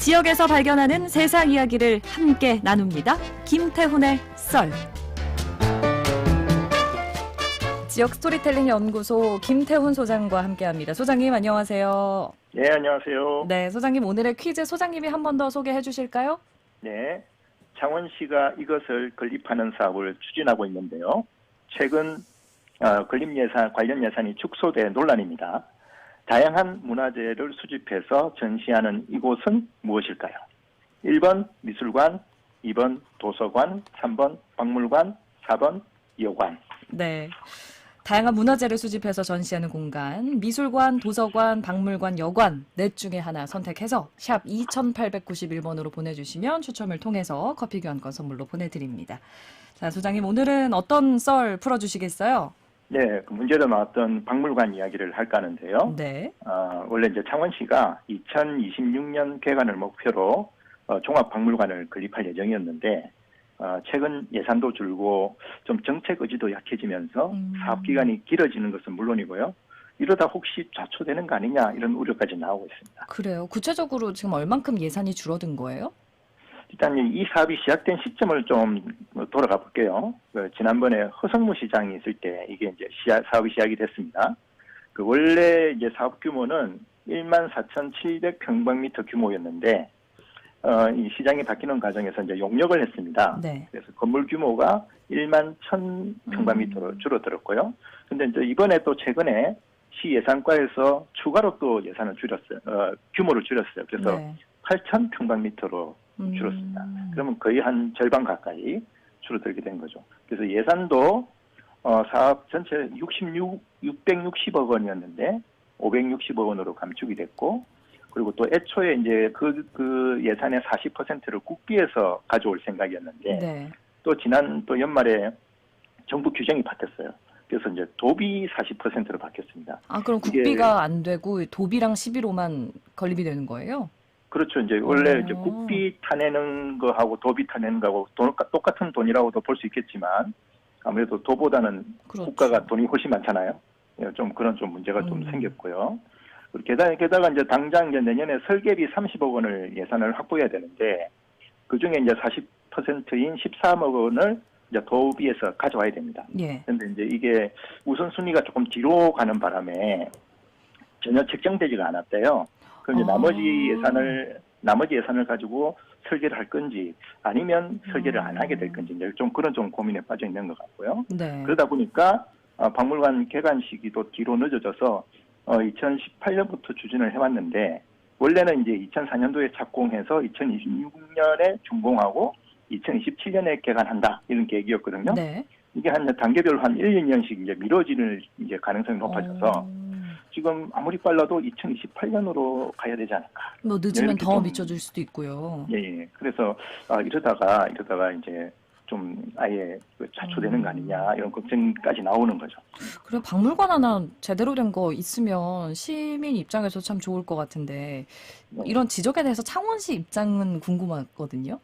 지역에서 발견하는 세상 이야기를 함께 나눕니다. 김태훈의 썰. 지역 스토리텔링 연구소 김태훈 소장과 함께합니다. 소장님 안녕하세요. 네, 안녕하세요. 네, 소장님 오늘의 퀴즈 소장님이 한 번 더 소개해 주실까요? 네, 창원시가 이것을 건립하는 사업을 추진하고 있는데요. 최근 건립 예산, 관련 예산이 축소돼 논란입니다. 다양한 문화재를 수집해서 전시하는 이곳은 무엇일까요? 1번 미술관, 2번 도서관, 3번 박물관, 4번 여관. 네. 다양한 문화재를 수집해서 전시하는 공간, 미술관, 도서관, 박물관, 여관 넷 중에 하나 선택해서 샵 2891번으로 보내주시면 추첨을 통해서 커피 교환권 선물로 보내드립니다. 자, 소장님 오늘은 어떤 썰 풀어주시겠어요? 네, 그 문제로 나왔던 박물관 이야기를 할까 하는데요. 네. 원래 이제 창원시가 2026년 개관을 목표로 종합박물관을 건립할 예정이었는데 최근 예산도 줄고 좀 정책 의지도 약해지면서 사업 기간이 길어지는 것은 물론이고요. 이러다 혹시 좌초되는 거 아니냐 이런 우려까지 나오고 있습니다. 그래요. 구체적으로 지금 얼만큼 예산이 줄어든 거예요? 일단 이 사업이 시작된 시점을 좀 돌아가 볼게요. 지난번에 허성무 시장이 있을 때 이게 이제 사업이 시작이 됐습니다. 원래 이제 사업 규모는 14,700평방미터 규모였는데 이 시장이 바뀌는 과정에서 이제 용역을 했습니다. 네. 그래서 건물 규모가 11,000평방미터로 줄어들었고요. 근데 이제 이번에 또 최근에 시 예산과에서 추가로 또 예산을 줄였어요. 규모를 줄였어요. 그래서 네. 8,000평방미터로 줄었습니다. 그러면 거의 한 절반 가까이 줄어들게 된 거죠. 그래서 예산도 사업 전체 660억 원이었는데 560억 원으로 감축이 됐고, 그리고 또 애초에 이제 그 예산의 40%를 국비에서 가져올 생각이었는데 네. 또 지난 또 연말에 정부 규정이 바뀌었어요. 그래서 이제 도비 40%로 바뀌었습니다. 아, 그럼 국비가 안 되고 도비랑 11호만 건립이 되는 거예요? 그렇죠. 이제 원래 이제 국비 타내는 거하고 도비 타내는 거하고 똑같은 돈이라고도 볼 수 있겠지만 아무래도 도보다는 그렇죠. 국가가 돈이 훨씬 많잖아요. 좀 그런 좀 문제가 좀 생겼고요. 게다가 이제 당장 이제 내년에 설계비 30억 원을 예산을 확보해야 되는데 그 중에 이제 40%인 13억 원을 이제 도비에서 가져와야 됩니다. 예. 그런데 이제 이게 우선순위가 조금 뒤로 가는 바람에 전혀 책정되지가 않았대요. 그럼 이제 나머지 예산을 가지고 설계를 할 건지 아니면 설계를 안 하게 될 건지 이제 좀 그런 좀 고민에 빠져 있는 것 같고요. 네. 그러다 보니까 박물관 개관 시기도 뒤로 늦어져서 2018년부터 추진을 해왔는데 원래는 이제 2004년도에 착공해서 2026년에 준공하고 2027년에 개관한다 이런 계획이었거든요. 네. 이게 한 단계별로 한 1, 2년씩 이제 미뤄지는 이제 가능성이 높아져서 지금 아무리 빨라도 2028년으로 가야 되지 않을까. 뭐 늦으면 더 좀, 미쳐질 수도 있고요. 예. 그래서 이러다가 이제 좀 아예 좌초되는 거 아니냐 이런 걱정까지 나오는 거죠. 그리고 박물관 하나 제대로 된 거 있으면 시민 입장에서 참 좋을 것 같은데 이런 지적에 대해서 창원시 입장은 궁금하거든요.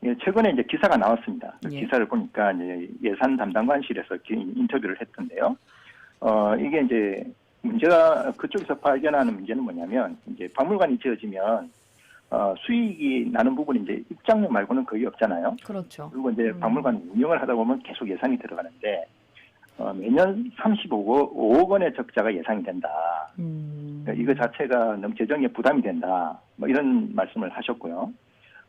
예, 최근에 이제 기사가 나왔습니다. 예. 기사를 보니까 이제 예산 담당관실에서 인터뷰를 했던데요. 이게 이제 문제가 그쪽에서 발견하는 문제는 뭐냐면 이제 박물관이 지어지면 수익이 나는 부분이 이제 입장료 말고는 거의 없잖아요. 그렇죠. 그리고 이제 박물관 운영을 하다 보면 계속 예산이 들어가는데 매년 35억 원의 적자가 예상이 된다. 그러니까 이거 자체가 너무 재정에 부담이 된다. 뭐 이런 말씀을 하셨고요.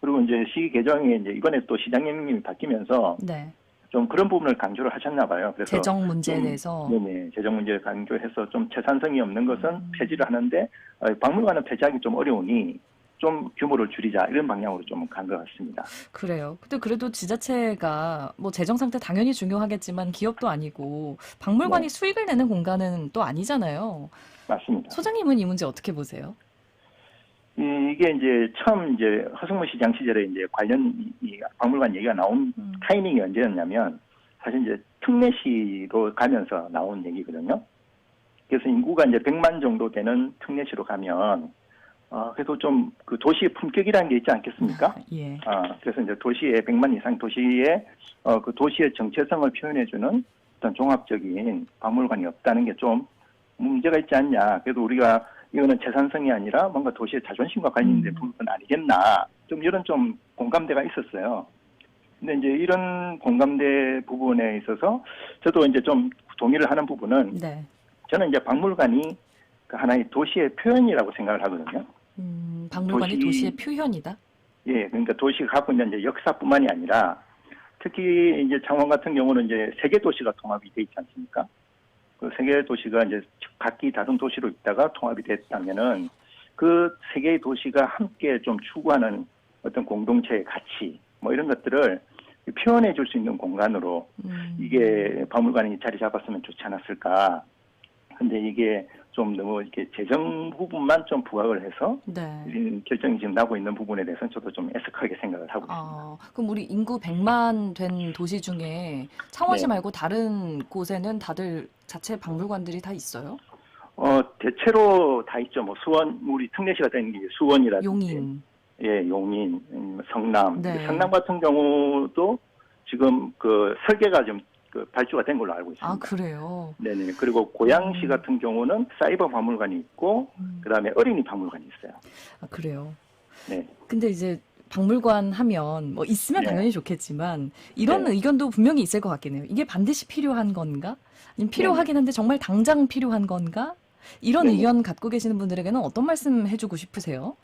그리고 이제 시 개정에 이제 이번에 또 시장님이 바뀌면서 네. 좀 그런 부분을 강조를 하셨나 봐요. 그래서 재정 문제에 대해서. 네네, 재정 문제를 강조해서 좀 채산성이 없는 것은 폐지를 하는데 박물관은 폐지하기 좀 어려우니 좀 규모를 줄이자 이런 방향으로 좀 간 것 같습니다. 그래요. 근데 그래도 지자체가 뭐 재정 상태 당연히 중요하겠지만 기업도 아니고 박물관이 수익을 내는 공간은 또 아니잖아요. 맞습니다. 소장님은 이 문제 어떻게 보세요? 이게 이제 처음 이제 허성무 시장 시절에 이제 관련 이 박물관 얘기가 나온 타이밍이 언제였냐면 사실 이제 특례시로 가면서 나온 얘기거든요. 그래서 인구가 이제 100만 정도 되는 특례시로 가면 그래도 좀 그 도시의 품격이라는 게 있지 않겠습니까? 예. 그래서 이제 도시의 100만 이상 도시의 그 도시의 정체성을 표현해주는 어떤 종합적인 박물관이 없다는 게 좀 문제가 있지 않냐. 그래도 우리가 이거는 재산성이 아니라 뭔가 도시의 자존심과 관련된 부분 아니겠나. 좀 이런 좀 공감대가 있었어요. 근데 이제 이런 공감대 부분에 있어서 저도 이제 좀 동의를 하는 부분은 네. 저는 이제 박물관이 그 하나의 도시의 표현이라고 생각을 하거든요. 박물관이 도시의 표현이다? 예, 그러니까 도시가 갖고 있는 이제 역사뿐만이 아니라 특히 이제 창원 같은 경우는 이제 세계 도시가 통합이 돼 있지 않습니까? 그 세계 도시가 이제 각기 다른 도시로 있다가 통합이 됐다면은 그 세 개의 도시가 함께 좀 추구하는 어떤 공동체의 가치 뭐 이런 것들을 표현해 줄 수 있는 공간으로 이게 박물관이 자리 잡았으면 좋지 않았을까. 근데 이게 좀 너무 이렇게 재정 부분만 좀 부각을 해서 네. 이런 결정이 지금 나고 있는 부분에 대해서는 저도 좀 애석하게 생각을 하고 있습니다. 그럼 우리 인구 100만 된 도시 중에 창원시 네. 말고 다른 곳에는 다들 자체 박물관들이 다 있어요? 대체로 다 있죠. 뭐 수원, 우리 특례시가 되는 게 수원이라든지, 용인. 예, 용인, 성남. 네. 성남 같은 경우도 지금 그 설계가 좀 그 발주가 된 걸로 알고 있습니다. 아, 그래요? 네네. 그리고 고양시 같은 경우는 사이버 박물관이 있고, 그 다음에 어린이 박물관이 있어요. 아, 그래요? 네. 근데 이제 박물관 하면 뭐 있으면 네. 당연히 좋겠지만 이런 네. 의견도 분명히 있을 것 같긴 해요. 이게 반드시 필요한 건가? 아니면 필요하긴 한데 정말 당장 필요한 건가? 이런 네. 의견 갖고 계시는 분들에게는 어떤 말씀 해주고 싶으세요?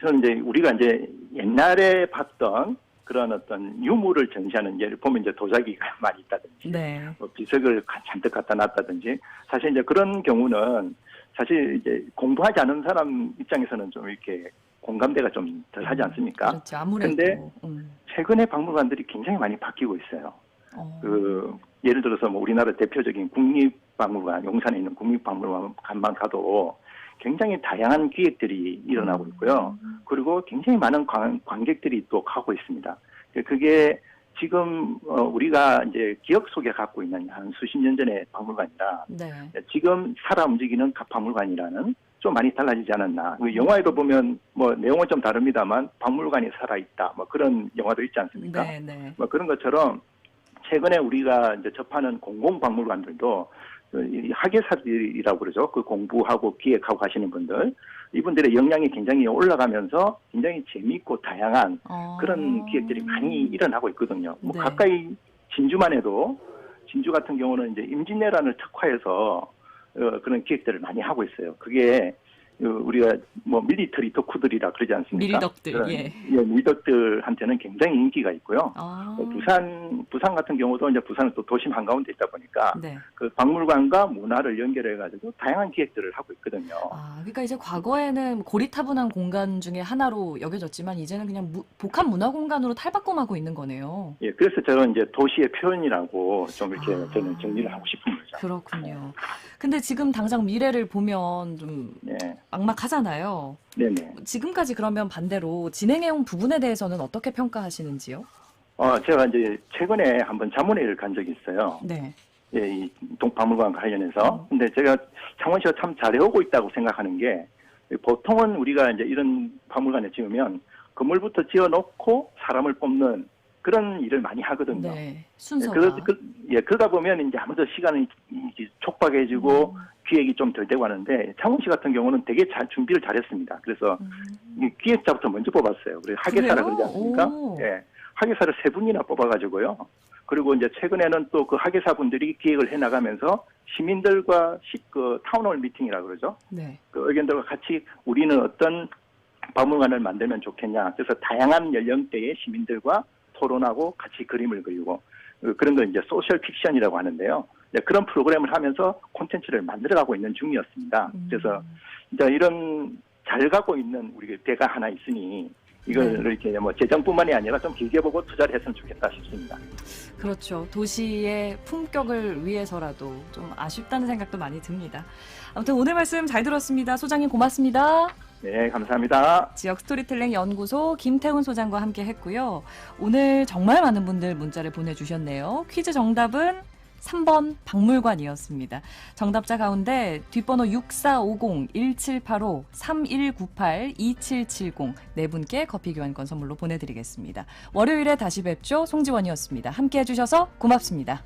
저는 이제 우리가 이제 옛날에 봤던 그런 어떤 유물을 전시하는 예를 보면 이제 도자기가 많이 있다든지, 네. 뭐 비석을 잔뜩 갖다 놨다든지, 사실 이제 그런 경우는 사실 이제 공부하지 않은 사람 입장에서는 좀 이렇게 공감대가 좀 덜 하지 않습니까? 그렇죠. 아무래도. 근데 최근에 박물관들이 굉장히 많이 바뀌고 있어요. 예를 들어서 뭐 우리나라 대표적인 국립박물관, 용산에 있는 국립박물관만 가도 굉장히 다양한 기획들이 일어나고 있고요. 그리고 굉장히 많은 관객들이 또 가고 있습니다. 그게 지금 우리가 이제 기억 속에 갖고 있는 한 수십 년 전의 박물관이라 네. 지금 살아 움직이는 박물관이라는 좀 많이 달라지지 않았나. 영화에도 보면 뭐 내용은 좀 다릅니다만 박물관이 살아있다. 뭐 그런 영화도 있지 않습니까? 네, 네. 뭐 그런 것처럼 최근에 우리가 이제 접하는 공공박물관들도 이 학예사들이라고 그러죠. 그 공부하고 기획하고 하시는 분들, 이분들의 역량이 굉장히 올라가면서 굉장히 재미있고 다양한 그런 기획들이 많이 일어나고 있거든요. 뭐 네. 가까이 진주만 해도 진주 같은 경우는 이제 임진왜란을 특화해서 그런 기획들을 많이 하고 있어요. 그게 우리가 뭐 밀리터리 덕후들이라 그러지 않습니까? 밀덕들, 예. 밀덕들한테는 굉장히 인기가 있고요. 아. 부산 같은 경우도 이제 부산은 또 도심 한가운데 있다 보니까 네. 그 박물관과 문화를 연결해가지고 다양한 기획들을 하고 있거든요. 그러니까 이제 과거에는 고리타분한 공간 중에 하나로 여겨졌지만 이제는 그냥 복합 문화 공간으로 탈바꿈하고 있는 거네요. 예, 그래서 저는 이제 도시의 표현이라고 좀 이렇게 저는 정리를 하고 싶은 거죠. 그렇군요. 근데 지금 당장 미래를 보면 좀 네, 막막하잖아요. 네네. 지금까지 그러면 반대로 진행해온 부분에 대해서는 어떻게 평가하시는지요? 제가 이제 최근에 한번 자문회의를 간 적이 있어요. 네. 예, 이 동박물관 관련해서. 근데 제가 창원시가 참 잘해오고 있다고 생각하는 게, 보통은 우리가 이제 이런 박물관을 지으면 건물부터 지어놓고 사람을 뽑는 그런 일을 많이 하거든요. 네. 순서가. 그러다 보면 이제 아무래도 시간이 촉박해지고 기획이 좀 덜 되고 하는데, 창원시 같은 경우는 되게 잘 준비를 잘했습니다. 그래서 이 기획자부터 먼저 뽑았어요. 그래서 학예사라 그러지 않습니까? 예. 학예사를 3분이나 뽑아가지고요. 그리고 이제 최근에는 또 그 학예사분들이 기획을 해나가면서 시민들과 그 타운홀 미팅이라고 그러죠. 네. 그 의견들과 같이 우리는 어떤 박물관을 만들면 좋겠냐. 그래서 다양한 연령대의 시민들과 토론하고 같이 그림을 그리고 그런 걸 이제 소셜 픽션이라고 하는데요. 그런 프로그램을 하면서 콘텐츠를 만들어가고 있는 중이었습니다. 그래서 이제 이런 잘 가고 있는 우리 배가 하나 있으니 이걸 이렇게 뭐 재정뿐만이 아니라 좀 길게 보고 투자를 했으면 좋겠다 싶습니다. 그렇죠. 도시의 품격을 위해서라도 좀 아쉽다는 생각도 많이 듭니다. 아무튼 오늘 말씀 잘 들었습니다. 소장님 고맙습니다. 네, 감사합니다. 지역 스토리텔링 연구소 김태훈 소장과 함께 했고요. 오늘 정말 많은 분들 문자를 보내주셨네요. 퀴즈 정답은 3번 박물관이었습니다. 정답자 가운데 뒷번호 6450-1785-3198-2770 네 분께 커피 교환권 선물로 보내드리겠습니다. 월요일에 다시 뵙죠. 송지원이었습니다. 함께 해주셔서 고맙습니다.